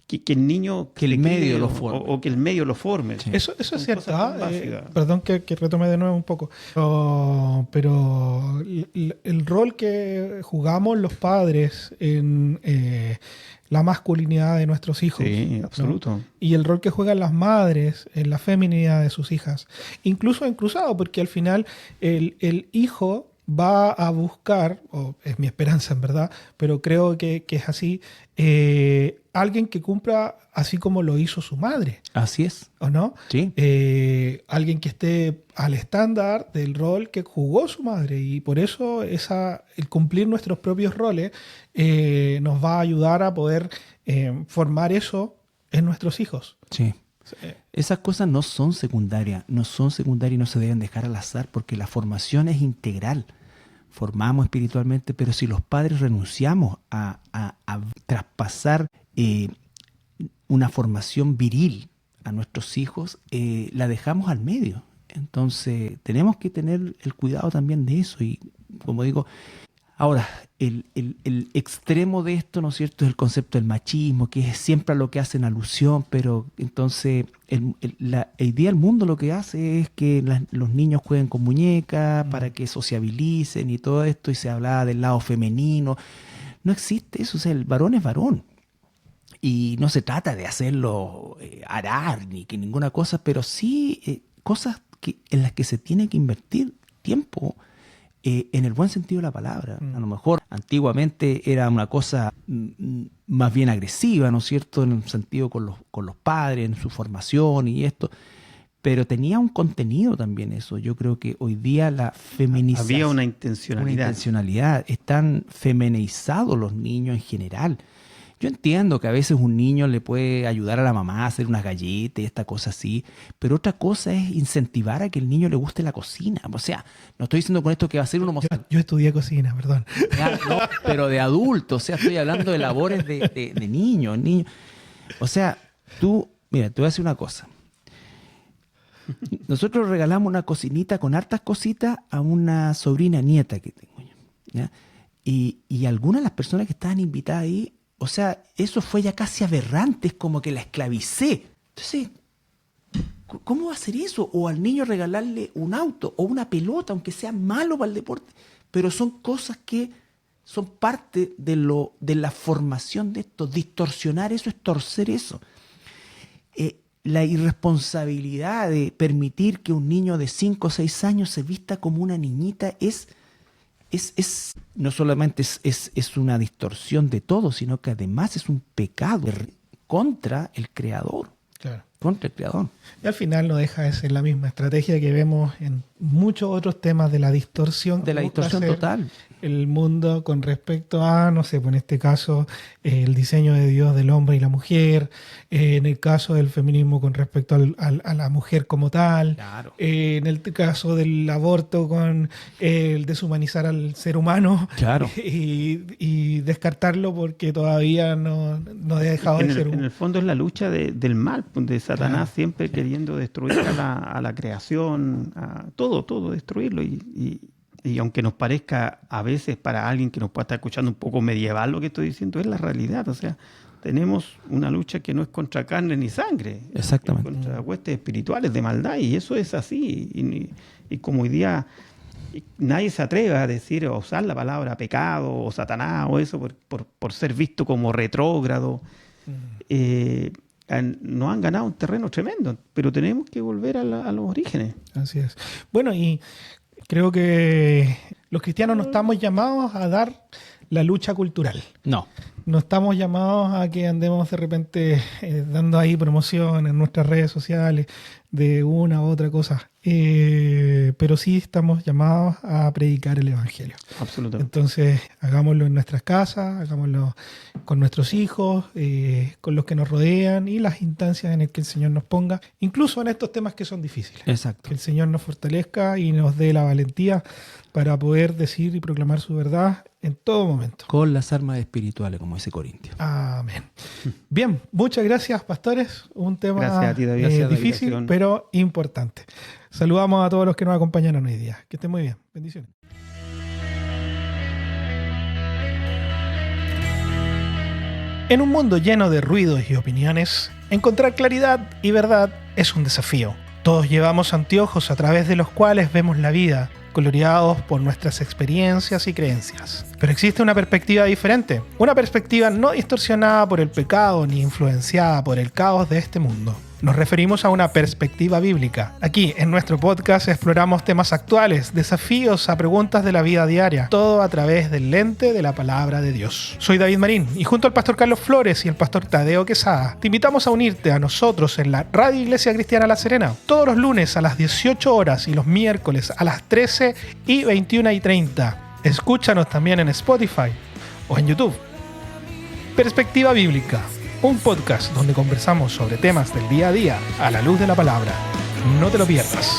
que el niño Que el medio lo forme. o que el medio lo forme. Sí. Eso Son es cierto. cosas bien básicas. Perdón que retome de nuevo un poco. Pero el rol que jugamos los padres en la masculinidad de nuestros hijos. Sí, ¿no? absoluto. Y el rol que juegan las madres en la feminidad de sus hijas. Incluso en cruzado, porque al final el hijo va a buscar, o es mi esperanza en verdad, pero creo que es así, alguien que cumpla así como lo hizo su madre, Así es. ¿o no? Sí. Alguien que esté al estándar del rol que jugó su madre, y por eso el cumplir nuestros propios roles nos va a ayudar a poder formar eso en nuestros hijos. Sí. Esas cosas no son secundarias y no se deben dejar al azar porque la formación es integral. Formamos espiritualmente, pero si los padres renunciamos a traspasar una formación viril a nuestros hijos, la dejamos al medio. Entonces tenemos que tener el cuidado también de eso y, como digo, ahora, el extremo de esto, ¿no es cierto?, es el concepto del machismo, que es siempre a lo que hacen alusión, pero entonces hoy día el mundo lo que hace es que los niños jueguen con muñecas para que sociabilicen y todo esto, y se hablaba del lado femenino. No existe eso, o sea, el varón es varón. Y no se trata de hacerlo arar ni que ninguna cosa, pero sí cosas en las que se tiene que invertir tiempo, en el buen sentido de la palabra. A lo mejor antiguamente era una cosa más bien agresiva, ¿no es cierto?, en el sentido con los padres, en su formación y esto, pero tenía un contenido también eso. Yo creo que hoy día la feminización... Había una intencionalidad. Están feminizados los niños en general. Yo entiendo que a veces un niño le puede ayudar a la mamá a hacer unas galletas y esta cosa así, pero otra cosa es incentivar a que el niño le guste la cocina. O sea, no estoy diciendo con esto que va a ser un homosexual. Yo estudié cocina, perdón. No, pero de adulto, o sea, estoy hablando de labores de niños. O sea, mira, te voy a decir una cosa. Nosotros regalamos una cocinita con hartas cositas a una sobrina nieta que tengo yo, ¿ya? Y algunas de las personas que estaban invitadas ahí, o sea, eso fue ya casi aberrante, es como que la esclavicé. Entonces, ¿cómo va a ser eso? O al niño regalarle un auto o una pelota, aunque sea malo para el deporte. Pero son cosas que son parte de la formación de esto. Distorsionar eso es torcer eso. La irresponsabilidad de permitir que un niño de 5 o 6 años se vista como una niñita no solamente es una distorsión de todo, sino que además es un pecado contra el Creador. Claro. contra el Creador. Y al final no deja de ser la misma estrategia que vemos en muchos otros temas de la distorsión. De la que busca distorsión hacer total. el mundo con respecto a, no sé, pues en este caso, el diseño de Dios del hombre y la mujer, en el caso del feminismo con respecto a la mujer como tal, Claro. en el caso del aborto con el deshumanizar al ser humano Claro. y descartarlo porque todavía no ha dejado de ser En el fondo es la lucha del mal, de Satanás Claro, siempre queriendo destruir a la creación, a todo destruirlo. Y aunque nos parezca a veces para alguien que nos pueda estar escuchando un poco medieval lo que estoy diciendo, es la realidad. O sea, tenemos una lucha que no es contra carne ni sangre, Exactamente. es contra huestes espirituales de maldad, y eso es así. Y como hoy día nadie se atreve a decir o usar la palabra pecado o Satanás o eso por ser visto como retrógrado, nos han ganado un terreno tremendo, pero tenemos que volver a los orígenes. Así es. Bueno, y creo que los cristianos no estamos llamados a dar la lucha cultural. No. No estamos llamados a que andemos de repente dando ahí promoción en nuestras redes sociales de una u otra cosa. Pero sí estamos llamados a predicar el Evangelio. Absolutamente. Entonces, hagámoslo en nuestras casas, hagámoslo con nuestros hijos, con los que nos rodean y las instancias en las que el Señor nos ponga, incluso en estos temas que son difíciles. Exacto. Que el Señor nos fortalezca y nos dé la valentía para poder decir y proclamar su verdad en todo momento. Con las armas espirituales, como dice Corintios. Amén. Bien, muchas gracias, pastores. Un tema Gracias a ti, David. Gracias, David. difícil, Gracias. pero importante. Saludamos a todos los que nos acompañaron hoy día. Que estén muy bien. Bendiciones. En un mundo lleno de ruidos y opiniones, encontrar claridad y verdad es un desafío. Todos llevamos anteojos a través de los cuales vemos la vida, coloreados por nuestras experiencias y creencias. Pero existe una perspectiva diferente, una perspectiva no distorsionada por el pecado ni influenciada por el caos de este mundo. Nos referimos a una perspectiva bíblica. Aquí, en nuestro podcast, exploramos temas actuales, desafíos a preguntas de la vida diaria, todo a través del lente de la palabra de Dios. Soy David Marín y junto al pastor Carlos Flores y el pastor Tadeo Quesada, te invitamos a unirte a nosotros en la Radio Iglesia Cristiana La Serena, todos los lunes a las 18 horas y los miércoles a las 13 y 21:30. Escúchanos también en Spotify o en YouTube. Perspectiva Bíblica, un podcast donde conversamos sobre temas del día a día a la luz de la palabra. No te lo pierdas.